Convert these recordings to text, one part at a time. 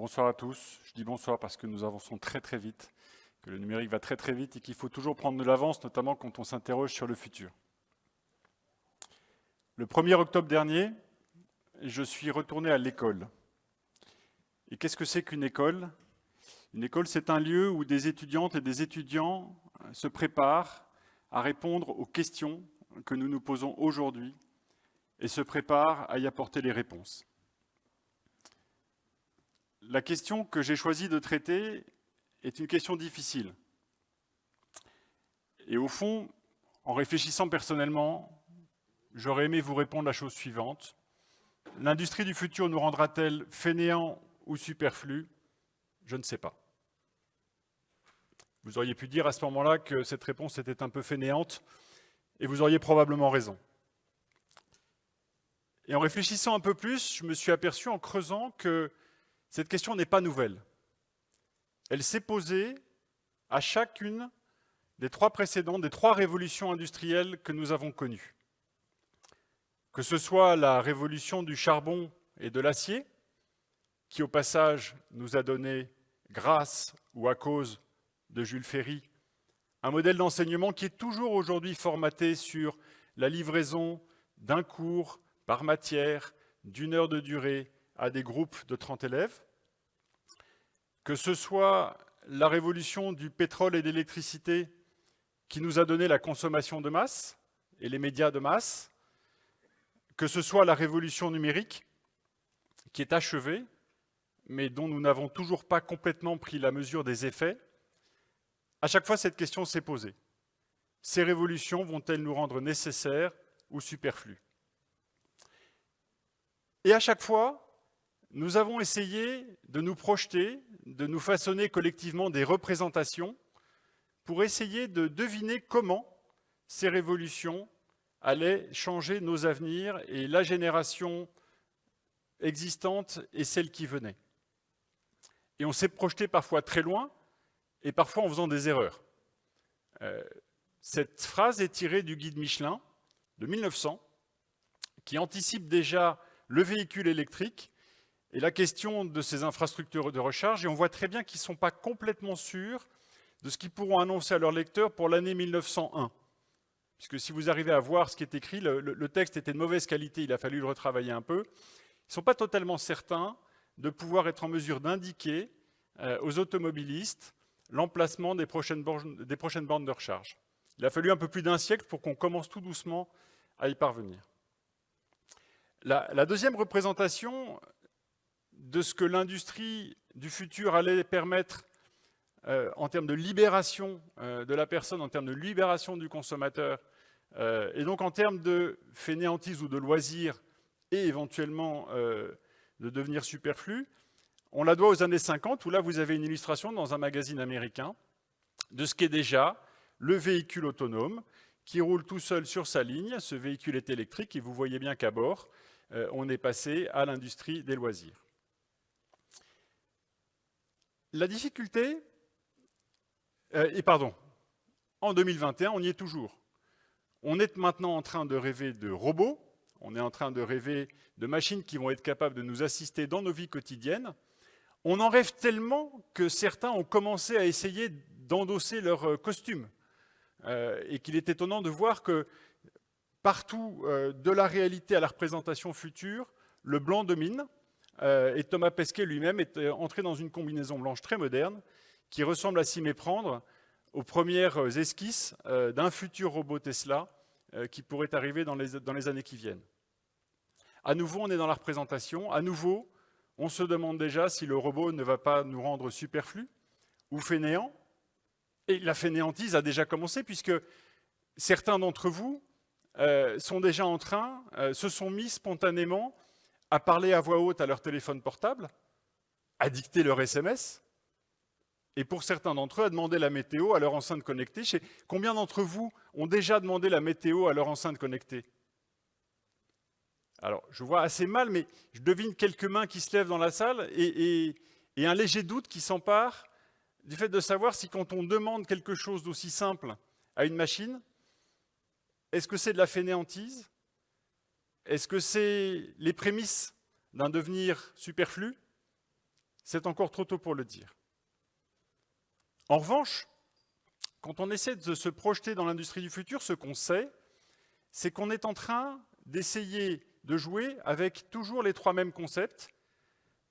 Bonsoir à tous. Je dis bonsoir parce que nous avançons très très vite, que le numérique va très très vite et qu'il faut toujours prendre de l'avance, notamment quand on s'interroge sur le futur. Le 1er octobre dernier, je suis retourné à l'école. Et qu'est-ce que c'est qu'une école? Une école, c'est un lieu où des étudiantes et des étudiants se préparent à répondre aux questions que nous nous posons aujourd'hui et se préparent à y apporter les réponses. La question que j'ai choisi de traiter est une question difficile. Et au fond, en réfléchissant personnellement, j'aurais aimé vous répondre la chose suivante. L'industrie du futur nous rendra-t-elle fainéants ou superflus? Je ne sais pas. Vous auriez pu dire à ce moment-là que cette réponse était un peu fainéante, et vous auriez probablement raison. Et en réfléchissant un peu plus, je me suis aperçu en creusant que cette question n'est pas nouvelle. Elle s'est posée à chacune des trois précédentes, des trois révolutions industrielles que nous avons connues. Que ce soit la révolution du charbon et de l'acier, qui au passage nous a donné, grâce ou à cause de Jules Ferry, un modèle d'enseignement qui est toujours aujourd'hui formaté sur la livraison d'un cours par matière d'1 heure de durée à des groupes de 30 élèves, que ce soit la révolution du pétrole et de l'électricité qui nous a donné la consommation de masse et les médias de masse, que ce soit la révolution numérique qui est achevée, mais dont nous n'avons toujours pas complètement pris la mesure des effets, à chaque fois cette question s'est posée. Ces révolutions vont-elles nous rendre nécessaires ou superflus? Et à chaque fois, nous avons essayé de nous projeter, de nous façonner collectivement des représentations pour essayer de deviner comment ces révolutions allaient changer nos avenirs et la génération existante et celle qui venait. Et on s'est projeté parfois très loin et parfois en faisant des erreurs. Cette phrase est tirée du guide Michelin de 1900 qui anticipe déjà le véhicule électrique et la question de ces infrastructures de recharge, et on voit très bien qu'ils ne sont pas complètement sûrs de ce qu'ils pourront annoncer à leurs lecteurs pour l'année 1901. Puisque si vous arrivez à voir ce qui est écrit, le texte était de mauvaise qualité, il a fallu le retravailler un peu. Ils ne sont pas totalement certains de pouvoir être en mesure d'indiquer aux automobilistes l'emplacement des prochaines bornes de recharge. Il a fallu un peu plus d'1 siècle pour qu'on commence tout doucement à y parvenir. La deuxième représentation de ce que l'industrie du futur allait permettre en termes de libération de la personne, en termes de libération du consommateur, et donc en termes de fainéantise ou de loisir, et éventuellement de devenir superflu, on la doit aux années 50, où là vous avez une illustration dans un magazine américain de ce qu'est déjà le véhicule autonome qui roule tout seul sur sa ligne. Ce véhicule est électrique et vous voyez bien qu'à bord, on est passé à l'industrie des loisirs. La difficulté, en 2021, on y est toujours. On est maintenant en train de rêver de robots, on est en train de rêver de machines qui vont être capables de nous assister dans nos vies quotidiennes. On en rêve tellement que certains ont commencé à essayer d'endosser leur costume. Et qu'il est étonnant de voir que partout, de la réalité à la représentation future, le blanc domine. Et Thomas Pesquet lui-même est entré dans une combinaison blanche très moderne qui ressemble à s'y méprendre aux premières esquisses d'un futur robot Tesla qui pourrait arriver dans les années qui viennent. À nouveau, on est dans la représentation. À nouveau, on se demande déjà si le robot ne va pas nous rendre superflus ou fainéants. Et la fainéantise a déjà commencé puisque certains d'entre vous sont déjà en train, se sont mis spontanément à parler à voix haute à leur téléphone portable, à dicter leur SMS, et pour certains d'entre eux, à demander la météo à leur enceinte connectée. Combien d'entre vous ont déjà demandé la météo à leur enceinte connectée? Alors, je vois assez mal, mais je devine quelques mains qui se lèvent dans la salle et un léger doute qui s'empare du fait de savoir si quand on demande quelque chose d'aussi simple à une machine, est-ce que c'est de la fainéantise? Est-ce que c'est les prémices d'un devenir superflu? c'est encore trop tôt pour le dire. En revanche, quand on essaie de se projeter dans l'industrie du futur, ce qu'on sait, c'est qu'on est en train d'essayer de jouer avec toujours les trois mêmes concepts,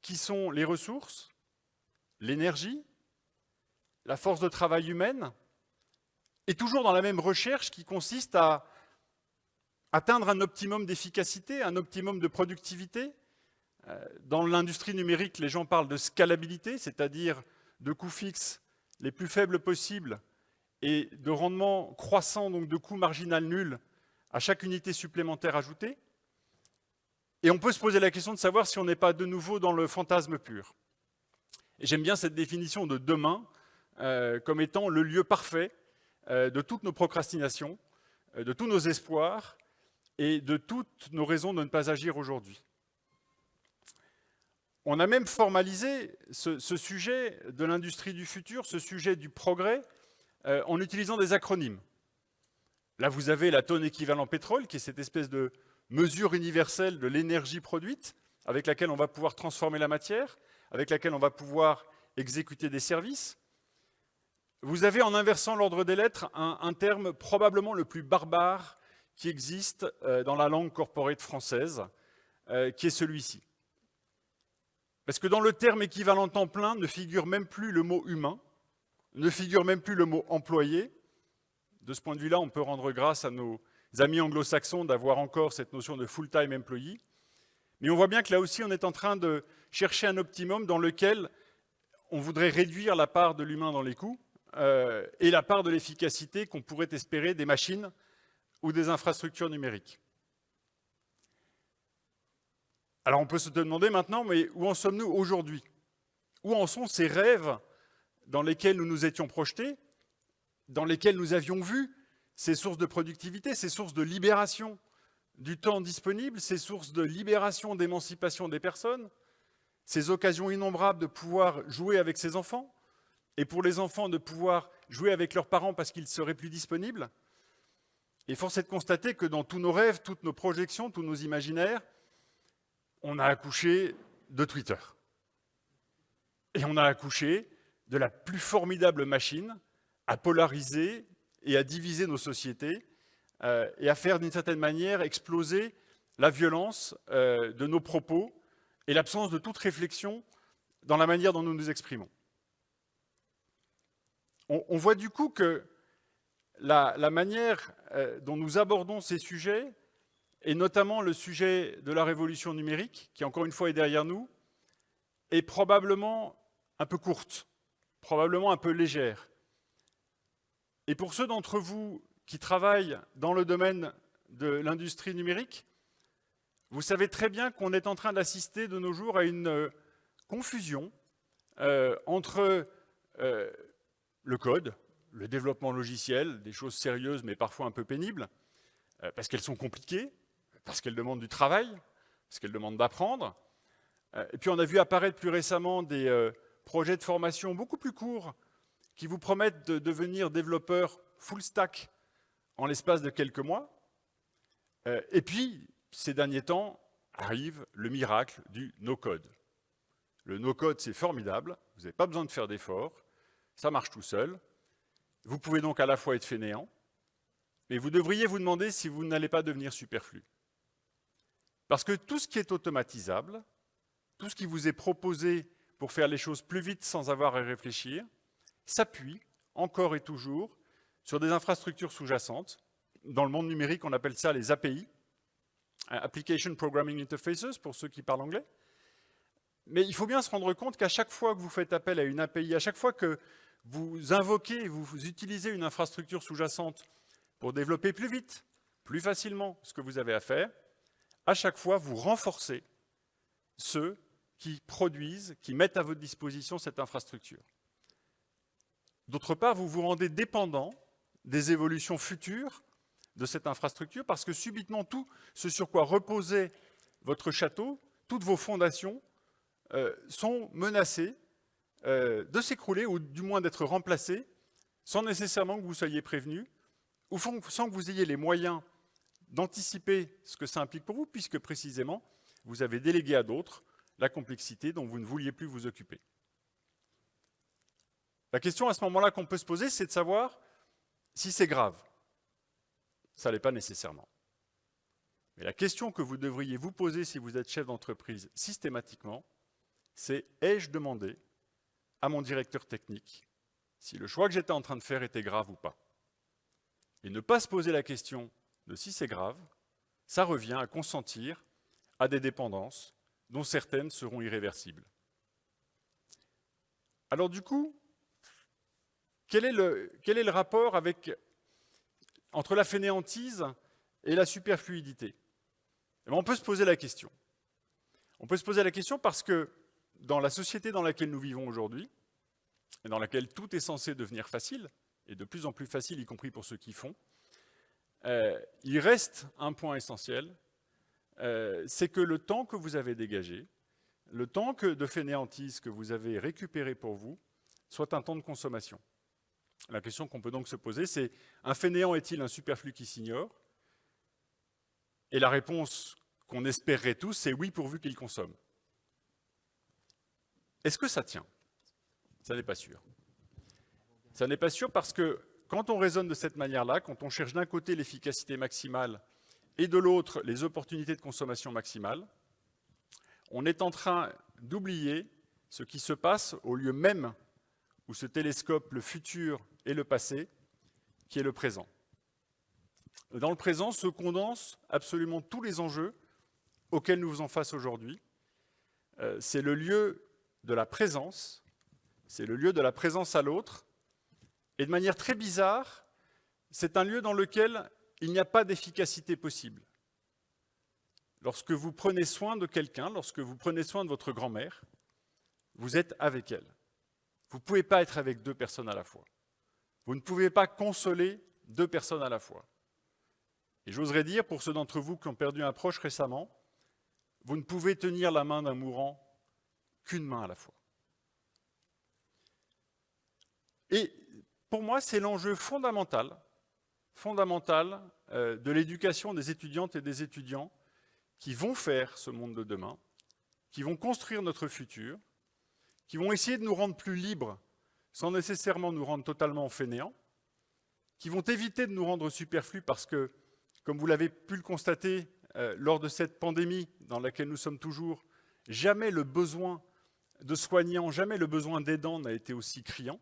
qui sont les ressources, l'énergie, la force de travail humaine, et toujours dans la même recherche qui consiste à atteindre un optimum d'efficacité, un optimum de productivité. Dans l'industrie numérique, les gens parlent de scalabilité, c'est-à-dire de coûts fixes les plus faibles possibles et de rendement croissant, donc de coût marginal nul à chaque unité supplémentaire ajoutée. Et on peut se poser la question de savoir si on n'est pas de nouveau dans le fantasme pur. Et j'aime bien cette définition de demain comme étant le lieu parfait de toutes nos procrastinations, de tous nos espoirs et de toutes nos raisons de ne pas agir aujourd'hui. On a même formalisé ce sujet de l'industrie du futur, ce sujet du progrès, en utilisant des acronymes. Là, vous avez la tonne équivalent pétrole, qui est cette espèce de mesure universelle de l'énergie produite, avec laquelle on va pouvoir transformer la matière, avec laquelle on va pouvoir exécuter des services. Vous avez, en inversant l'ordre des lettres, un terme probablement le plus barbare qui existe dans la langue corporate française, qui est celui-ci. Parce que dans le terme équivalent temps plein ne figure même plus le mot humain, ne figure même plus le mot employé. De ce point de vue-là, on peut rendre grâce à nos amis anglo-saxons d'avoir encore cette notion de full-time employee. Mais on voit bien que là aussi, on est en train de chercher un optimum dans lequel on voudrait réduire la part de l'humain dans les coûts et la part de l'efficacité qu'on pourrait espérer des machines ou des infrastructures numériques. Alors on peut se demander maintenant, mais où en sommes-nous aujourd'hui? Où en sont ces rêves dans lesquels nous nous étions projetés, dans lesquels nous avions vu ces sources de productivité, ces sources de libération du temps disponible, ces sources de libération, d'émancipation des personnes, ces occasions innombrables de pouvoir jouer avec ses enfants, et pour les enfants de pouvoir jouer avec leurs parents parce qu'ils seraient plus disponibles. Et force est de constater que dans tous nos rêves, toutes nos projections, tous nos imaginaires, on a accouché de Twitter. Et on a accouché de la plus formidable machine à polariser et à diviser nos sociétés et à faire d'une certaine manière exploser la violence de nos propos et l'absence de toute réflexion dans la manière dont nous nous exprimons. On voit du coup que la manière dont nous abordons ces sujets, et notamment le sujet de la révolution numérique, qui encore une fois est derrière nous, est probablement un peu courte, probablement un peu légère. Et pour ceux d'entre vous qui travaillent dans le domaine de l'industrie numérique, vous savez très bien qu'on est en train d'assister de nos jours à une confusion entre le code, le développement logiciel, des choses sérieuses mais parfois un peu pénibles, parce qu'elles sont compliquées, parce qu'elles demandent du travail, parce qu'elles demandent d'apprendre. Et puis on a vu apparaître plus récemment des projets de formation beaucoup plus courts qui vous promettent de devenir développeur full stack en l'espace de quelques mois. Et puis, ces derniers temps, arrive le miracle du no-code. Le no-code, c'est formidable, vous n'avez pas besoin de faire d'efforts, ça marche tout seul. Vous pouvez donc à la fois être fainéant, mais vous devriez vous demander si vous n'allez pas devenir superflu. Parce que tout ce qui est automatisable, tout ce qui vous est proposé pour faire les choses plus vite sans avoir à réfléchir, s'appuie encore et toujours sur des infrastructures sous-jacentes. Dans le monde numérique, on appelle ça les API, Application Programming Interfaces, pour ceux qui parlent anglais. Mais il faut bien se rendre compte qu'à chaque fois que vous faites appel à une API, à chaque fois que vous invoquez, vous utilisez une infrastructure sous-jacente pour développer plus vite, plus facilement ce que vous avez à faire, à chaque fois, vous renforcez ceux qui produisent, qui mettent à votre disposition cette infrastructure. D'autre part, vous vous rendez dépendant des évolutions futures de cette infrastructure parce que subitement, tout ce sur quoi reposait votre château, toutes vos fondations sont menacées de s'écrouler ou du moins d'être remplacées sans nécessairement que vous soyez prévenu ou sans que vous ayez les moyens d'anticiper ce que ça implique pour vous, puisque précisément, vous avez délégué à d'autres la complexité dont vous ne vouliez plus vous occuper. La question à ce moment-là qu'on peut se poser, c'est de savoir si c'est grave. Ça ne l'est pas nécessairement. Mais la question que vous devriez vous poser si vous êtes chef d'entreprise systématiquement, c'est ai-je demandé à mon directeur technique si le choix que j'étais en train de faire était grave ou pas? Et ne pas se poser la question de si c'est grave, ça revient à consentir à des dépendances dont certaines seront irréversibles. Alors du coup, quel est le rapport entre la fainéantise et la superfluidité? Eh bien, on peut se poser la question. On peut se poser la question parce que dans la société dans laquelle nous vivons aujourd'hui, et dans laquelle tout est censé devenir facile, et de plus en plus facile, y compris pour ceux qui font, il reste un point essentiel, c'est que le temps que vous avez dégagé, le temps de fainéantise que vous avez récupéré pour vous, soit un temps de consommation. La question qu'on peut donc se poser, c'est un fainéant est-il un superflu qui s'ignore? Et la réponse qu'on espérerait tous, c'est oui, pourvu qu'il consomme. Est-ce que ça tient? Ça n'est pas sûr. Ça n'est pas sûr parce que quand on raisonne de cette manière-là, quand on cherche d'un côté l'efficacité maximale et de l'autre les opportunités de consommation maximale, on est en train d'oublier ce qui se passe au lieu même où se télescopent le futur et le passé, qui est le présent. Dans le présent se condensent absolument tous les enjeux auxquels nous faisons face aujourd'hui. C'est le lieu de la présence, c'est le lieu de la présence à l'autre, et de manière très bizarre, c'est un lieu dans lequel il n'y a pas d'efficacité possible. Lorsque vous prenez soin de quelqu'un, lorsque vous prenez soin de votre grand-mère, vous êtes avec elle. Vous ne pouvez pas être avec deux personnes à la fois. Vous ne pouvez pas consoler deux personnes à la fois. Et j'oserais dire, pour ceux d'entre vous qui ont perdu un proche récemment, vous ne pouvez tenir la main d'un mourant qu'une main à la fois. Et pour moi, c'est l'enjeu fondamental de l'éducation des étudiantes et des étudiants qui vont faire ce monde de demain, qui vont construire notre futur, qui vont essayer de nous rendre plus libres sans nécessairement nous rendre totalement fainéants, qui vont éviter de nous rendre superflus parce que, comme vous l'avez pu le constater lors de cette pandémie dans laquelle nous sommes toujours, jamais le besoin de soignants, jamais le besoin d'aidants n'a été aussi criant.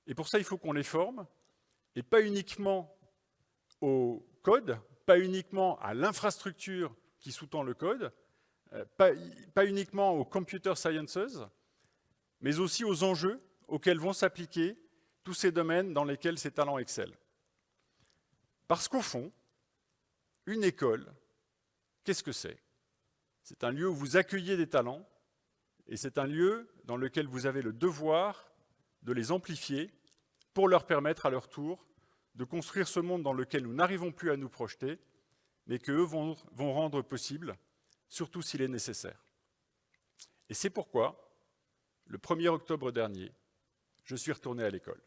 Et pour ça, il faut qu'on les forme, et pas uniquement au code, pas uniquement à l'infrastructure qui sous-tend le code, pas uniquement aux computer sciences, mais aussi aux enjeux auxquels vont s'appliquer tous ces domaines dans lesquels ces talents excellent. Parce qu'au fond, une école, qu'est-ce que c'est? C'est un lieu où vous accueillez des talents, et c'est un lieu dans lequel vous avez le devoir de les amplifier pour leur permettre à leur tour de construire ce monde dans lequel nous n'arrivons plus à nous projeter, mais qu'eux vont rendre possible, surtout s'il est nécessaire. Et c'est pourquoi, le 1er octobre dernier, je suis retourné à l'école.